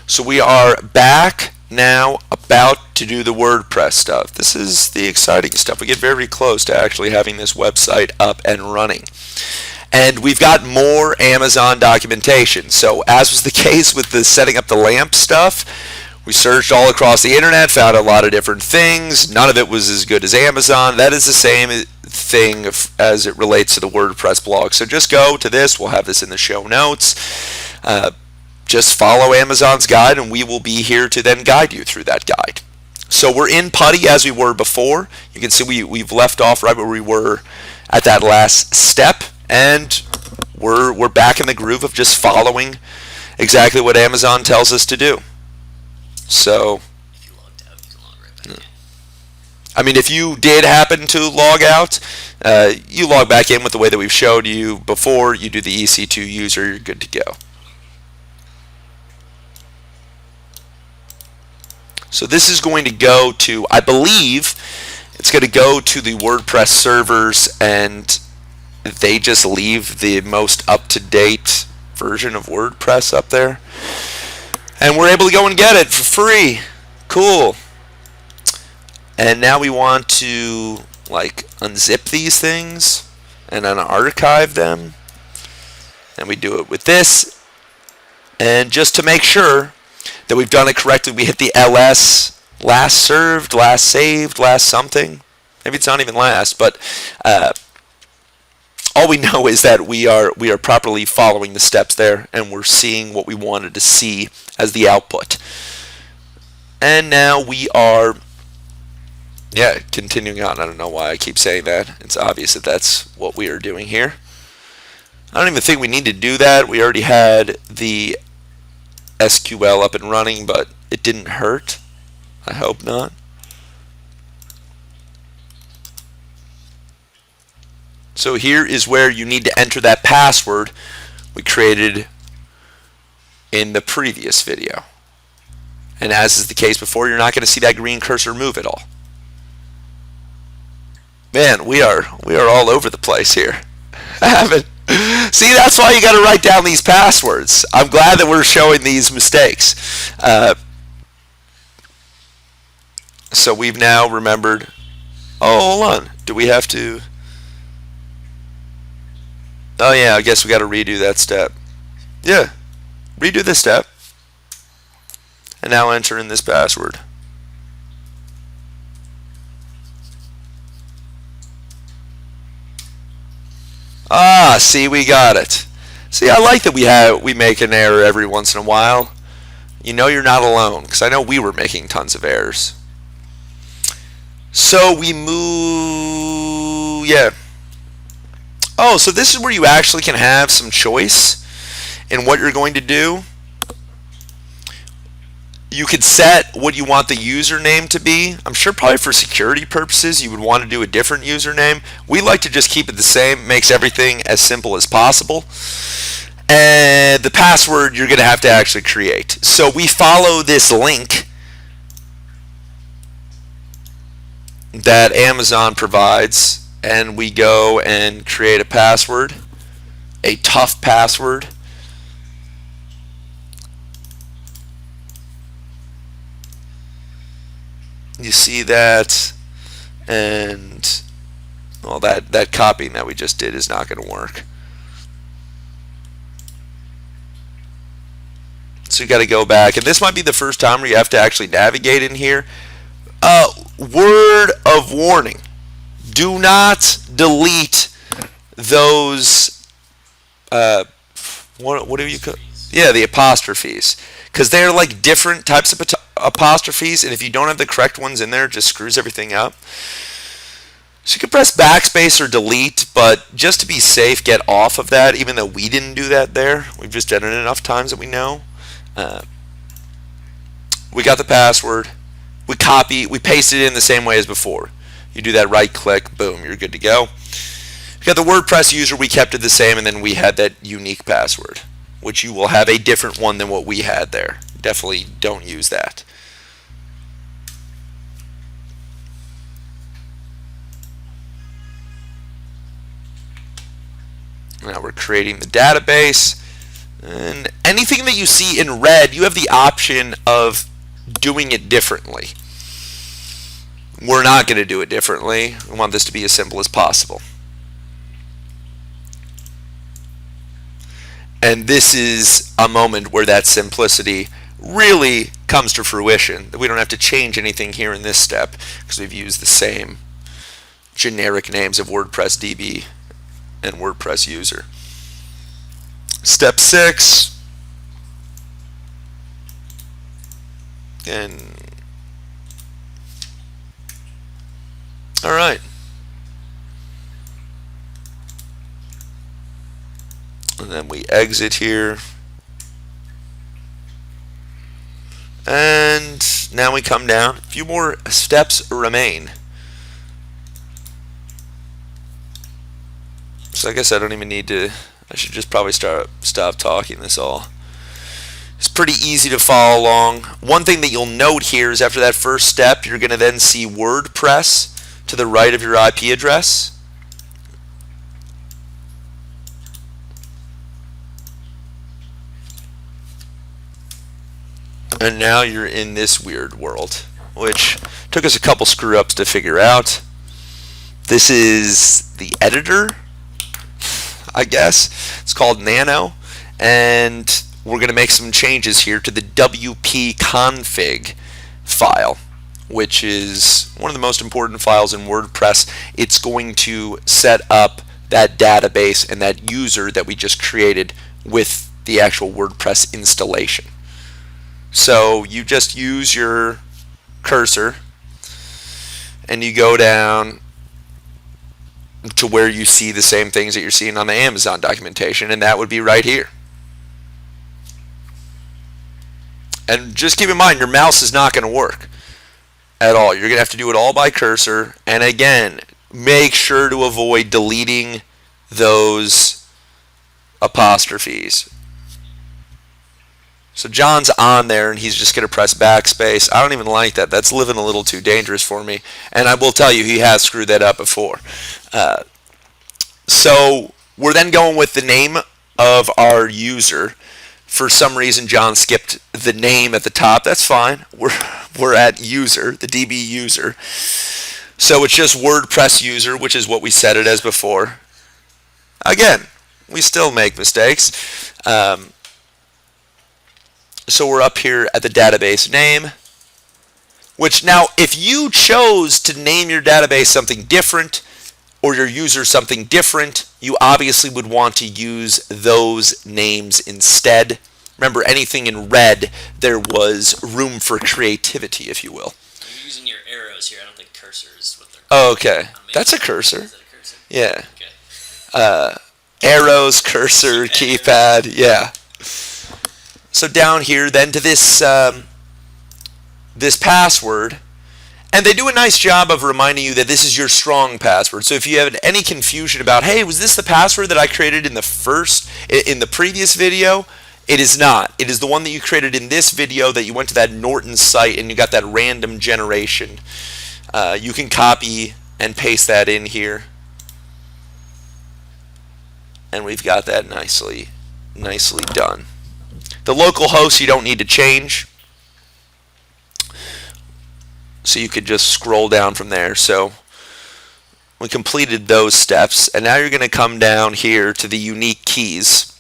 So we are back now about to do the WordPress stuff. This is the exciting stuff. We get very close to actually having this website up and running. And we've got more Amazon documentation. So as was the case with the setting up the lamp stuff, we searched all across the internet, found a lot of different things. None of it was as good as Amazon. That is the same thing as it relates to the WordPress blog. So just go to this. We'll have this in the show notes. Just follow Amazon's guide, and we will be here to then guide you through that guide. So we're in Putty as we were before. You can see we've left off right where we were at that last step, and we're back in the groove of just following exactly what Amazon tells us to do. So, If you logged out, you can log right back in. I mean, if you did happen to log out, you log back in with the way that we've showed you before. You do the EC2 user, you're good to go. So this is going to go to, I believe, it's going to go to the WordPress servers, and they just leave the most up-to-date version of WordPress up there. And we're able to go and get it for free. Cool. And now we want to unzip these things and then archive them. And we do it with this. And just to make sure that we've done it correctly, we hit the LS, last served, last saved, last something. Maybe it's not even last, but all we know is that we are properly following the steps there, and we're seeing what we wanted to see as the output. And now we are, continuing on. I don't know why I keep saying that. It's obvious that that's what we are doing here. I don't even think we need to do that. We already had the SQL up and running, but it didn't hurt. I hope not. So here is where you need to enter that password we created in the previous video. And as is the case before, you're not going to see that green cursor move at all. Man, we are all over the place here. See, that's why you got to write down these passwords. I'm glad that we're showing these mistakes. So we've now remembered. Oh, hold on. Do we have to? Oh, yeah, I guess we got to redo that step. Yeah, redo this step. And now enter in this password. Ah, see, we got it. See, I like that we make an error every once in a while. You know you're not alone, because I know we were making tons of errors. So we move, Oh, so this is where you actually can have some choice in what you're going to do. You could set what you want the username to be. I'm sure probably for security purposes you would want to do a different username. We like to just keep it the same. Makes everything as simple as possible. And the password you're going to have to actually create. So we follow this link that Amazon provides, and we go and create a password, a tough password. You see that, and well, that copying that we just did is not going to work. So you got to go back, and this might be the first time where you have to actually navigate in here. Word of warning: do not delete those. What do you call? Yeah, the apostrophes, because they're like different types of apostrophes, and if you don't have the correct ones in there, it just screws everything up. So you can press backspace or delete, but just to be safe, get off of that, even though we didn't do that there. We've just done it enough times that we know. We got the password. We paste it in the same way as before. You do that right click, boom, you're good to go. We got the WordPress user, we kept it the same, and then we had that unique password, which you will have a different one than what we had there. Definitely don't use that. Now we're creating the database. And anything that you see in red, you have the option of doing it differently. We're not going to do it differently. We want this to be as simple as possible. And this is a moment where that simplicity really comes to fruition. That we don't have to change anything here in this step because we've used the same generic names of WordPress DB and WordPress user. Step 6. And all right. And then we exit here. And now we come down. A few more steps remain. So I guess I don't even need to, I should just probably stop talking this all. It's pretty easy to follow along. One thing that you'll note here is after that first step, you're going to then see WordPress to the right of your IP address. And now you're in this weird world, which took us a couple screw-ups to figure out. This is the editor, I guess. It's called Nano, and we're going to make some changes here to the WP config file, which is one of the most important files in WordPress. It's going to set up that database and that user that we just created with the actual WordPress installation. So you just use your cursor and you go down to where you see the same things that you're seeing on the Amazon documentation, and that would be right here. And just keep in mind, your mouse is not going to work at all. You're going to have to do it all by cursor. And again, make sure to avoid deleting those apostrophes. So John's on there, and he's just going to press backspace. I don't even like that. That's living a little too dangerous for me. And I will tell you, he has screwed that up before. So we're then going with the name of our user. For some reason, John skipped the name at the top. That's fine. We're at user, the DB user. So it's just WordPress user, which is what we set it as before. Again, we still make mistakes. So we're up here at the database name, which now if you chose to name your database something different or your user something different, you obviously would want to use those names instead. Remember, anything in red, there was room for creativity, if you will. I'm using your arrows here. I don't think cursor is what they're Oh, okay. That's a cursor. Is that a cursor? Yeah. Okay. Arrows, cursor, keypad, yeah. So down here, then to this this password, and they do a nice job of reminding you that this is your strong password. So if you have any confusion about, hey, was this the password that I created in the previous video? It is not. It is the one that you created in this video that you went to that Norton site and you got that random generation. You can copy and paste that in here, and we've got that nicely done. The local host you don't need to change, so you could just scroll down from there. So we completed those steps, and now you're going to come down here to the unique keys.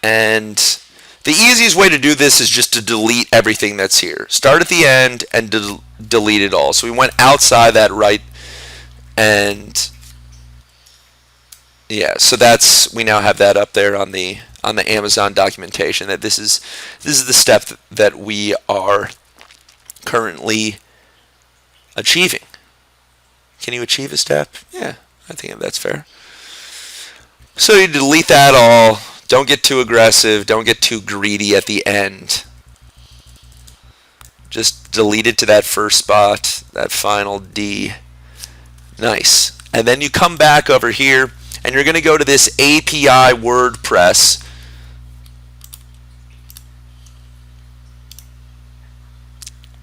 And the easiest way to do this is just to delete everything that's here. Start at the end and delete it all. So we went outside that right, and yeah, so we now have that up there on the Amazon documentation, that this is the step that we are currently achieving. Can you achieve a step? Yeah, I think that's fair. So you delete that all. Don't get too aggressive. Don't get too greedy at the end. Just delete it to that first spot, that final D. Nice. And then you come back over here, and you're going to go to this API WordPress.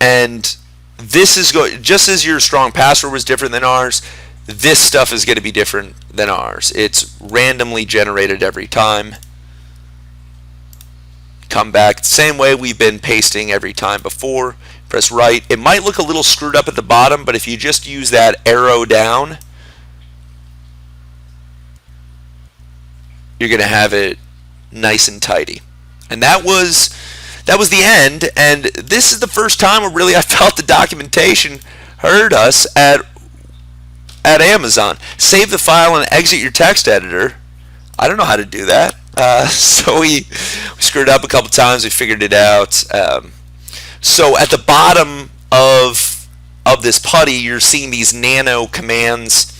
And this is just as your strong password was different than ours, this stuff is going to be different than ours. It's randomly generated every time. Come back the same way we've been pasting every time before. Press right. It might look a little screwed up at the bottom, but if you just use that arrow down, you're going to have it nice and tidy. And that was the end. And this is the first time where really I felt the documentation hurt us at Amazon. Save the file and exit your text editor. I don't know how to do that. So we screwed up a couple times. We figured it out. So at the bottom of this putty, you're seeing these nano commands,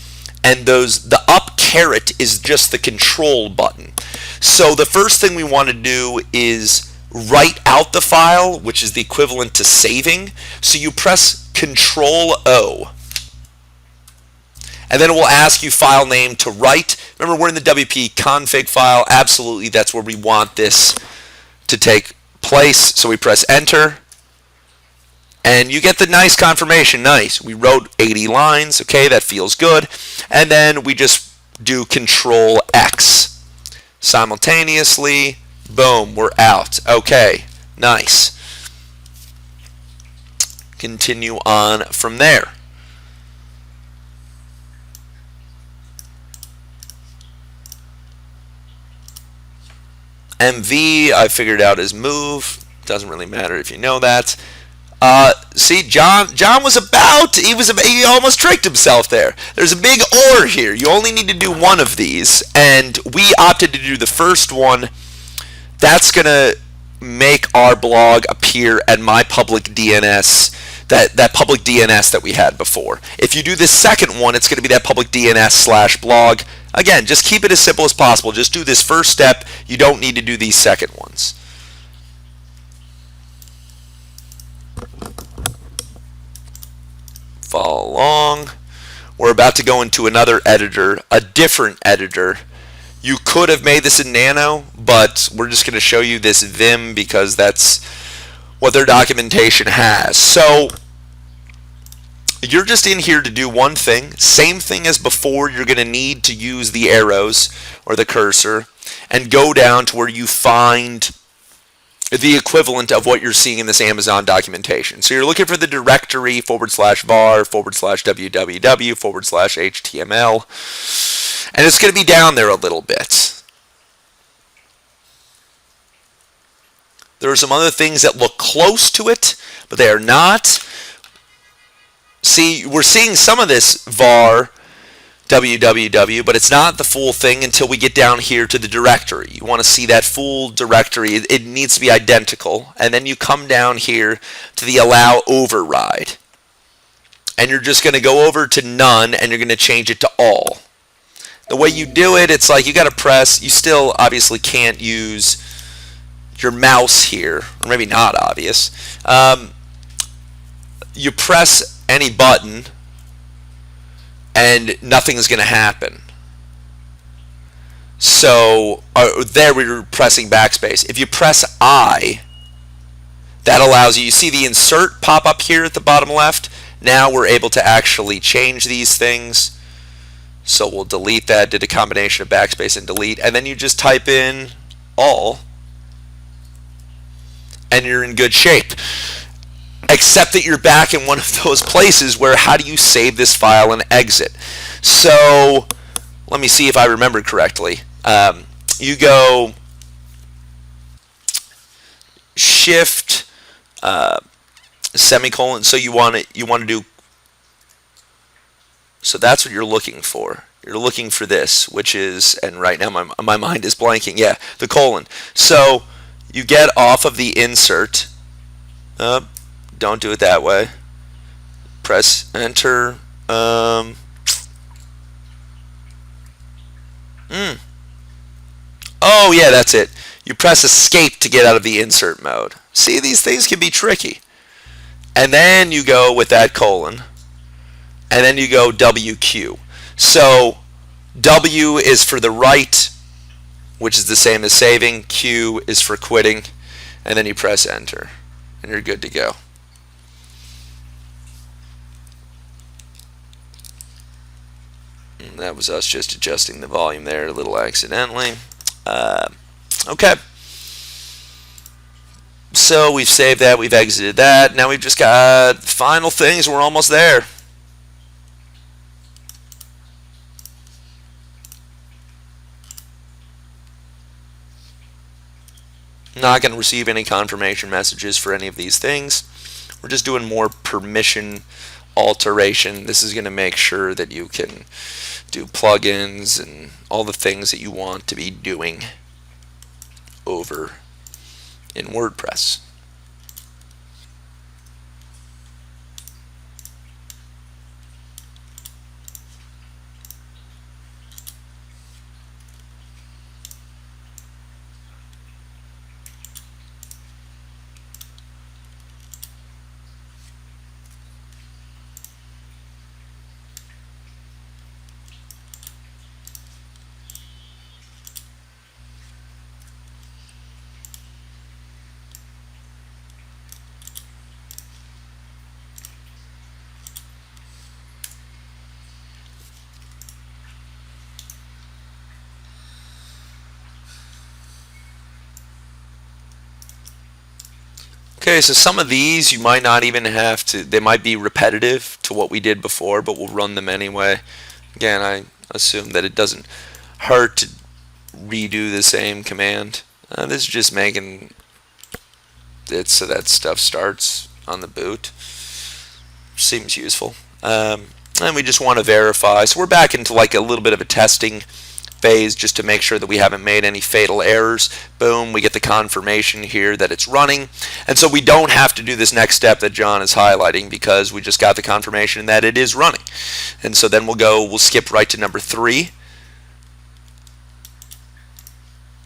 and the up caret is just the control button. So the first thing we want to do is write out the file, which is the equivalent to saving. So you press Control O. And then it will ask you file name to write. Remember, we're in the WP config file. Absolutely, that's where we want this to take place. So we press enter. And you get the nice confirmation. Nice. We wrote 80 lines. Okay, that feels good. And then we just do Control X. Simultaneously, boom, we're out. Okay, nice. Continue on from there. MV, I figured out is move. Doesn't really matter if you know that. See, John he almost tricked himself there. There's a big or here. You only need to do one of these, and we opted to do the first one. That's going to make our blog appear at my public DNS, that public DNS that we had before. If you do the second one, it's going to be that public DNS/blog. Again, just keep it as simple as possible. Just do this first step. You don't need to do these second ones. Follow along. We're about to go into another editor, a different editor. You could have made this in Nano, but we're just going to show you this Vim because that's what their documentation has. So you're just in here to do one thing. Same thing as before. You're going to need to use the arrows or the cursor and go down to where you find the equivalent of what you're seeing in this Amazon documentation. So you're looking for the directory /var/www/html, and it's going to be down there a little bit. There are some other things that look close to it, but they are not. See, we're seeing some of this var www, but it's not the full thing until we get down here to the directory. You want to see that full directory. It needs to be identical. And then you come down here to the allow override. And you're just going to go over to none, and you're going to change it to all. The way you do it, it's like you got to press. You still obviously can't use your mouse here, or maybe not obvious. You press any button, and nothing's going to happen. So there we're pressing backspace. If you press I, that allows you. You see the insert pop up here at the bottom left. Now we're able to actually change these things. So we'll delete that. Did a combination of backspace and delete, and then you just type in all, and you're in good shape. Except that you're back in one of those places where how do you save this file and exit? So let me see if I remember correctly. You go shift semicolon. So you want to do. So that's what you're looking for. You're looking for this, which is, and right now my mind is blanking. Yeah, the colon. So you get off of the insert. Don't do it that way. Press enter. Oh yeah, that's it. You press escape to get out of the insert mode. See, these things can be tricky. And then you go with that colon. And then you go WQ. So W is for the write, which is the same as saving. Q is for quitting. And then you press enter. And you're good to go. And that was us just adjusting the volume there a little accidentally. Okay. So we've saved that, we've exited that. Now we've just got final things. We're almost there. Not going to receive any confirmation messages for any of these things. We're just doing more permission alteration. This is going to make sure that you can do plugins and all the things that you want to be doing over in WordPress. Okay, so some of these you might not even have to, they might be repetitive to what we did before, but we'll run them anyway. Again, I assume that it doesn't hurt to redo the same command. This is just making it so that stuff starts on the boot. Seems useful. And we just want to verify. So we're back into like a little bit of a testing phase just to make sure that we haven't made any fatal errors. Boom, we get the confirmation here that it's running. And so we don't have to do this next step that John is highlighting because we just got the confirmation that it is running. And so then we'll skip right to number 3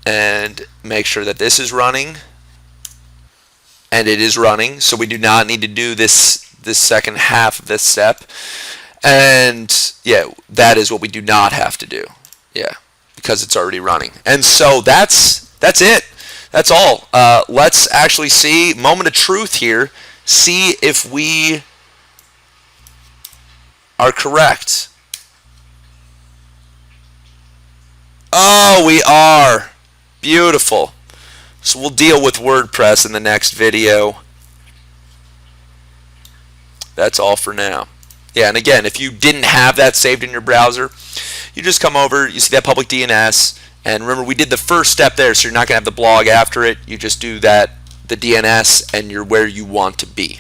and make sure that this is running. And it is running, so we do not need to do this second half of this step. And yeah, that is what we do not have to do. Yeah, because it's already running. And so that's it. That's all. Let's actually see, moment of truth here, see if we are correct. Oh, we are. Beautiful. So we'll deal with WordPress in the next video. That's all for now. Yeah, and again, if you didn't have that saved in your browser, you just come over, you see that public DNS, and remember we did the first step there, so you're not going to have the blog after it. You just do that, the DNS, and you're where you want to be.